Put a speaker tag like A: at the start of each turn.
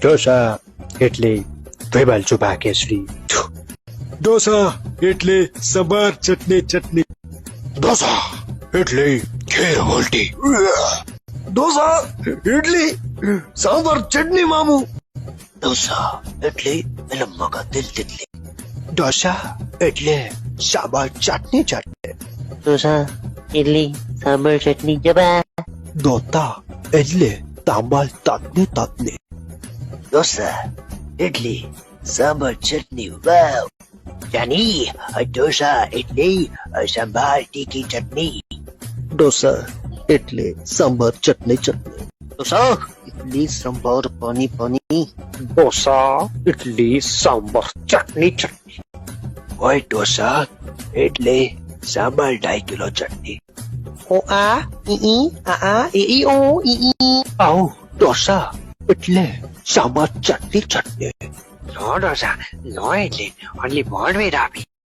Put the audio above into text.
A: ઢોસા એટલે વેબાલ ચોપા કેસરી. ઢોસા એટલે સંભાર ચટણી ચટણી. ઢોસા એટલે ઘેર હોલટી. ઢોસા ઇડલી સાંભાર ચટણી મામુ. ઢોસા એટલે લંબાકા દિલ તિતલી. ઢોસા એટલે સાંભાર ચટણી ચટણી.
B: ઢોસા ઇડલી સાંભાર ચટણી જબા.
A: દોતા એટલે તાંબાલ તાતને તાતને.
B: ઢોસા ઇડલી સાંભાર ચટણી વાવ. જાની ઢોસા ઇડલી સાંભાર તીખી ચટણી.
A: ઢોસા એટલે સાંભાર ચટણી ચટણી.
B: ઢોસા ઇડલી સાંભાર પાણી પાણી.
A: ઢોસા ઇડલી સાંભાર ચટણી ચટણી.
B: ઓય ઢોસા એટલે સાંભાર 2.5 કિલો ચટણી. ઓ આ ઈ આ ઈ ઓ ઈ.
A: આવો ઢોસા એટલે સાંભાર ચટણી ચટણી.
B: નો ઢોસા નો એટલે ઓનલી 1 વેર આપી.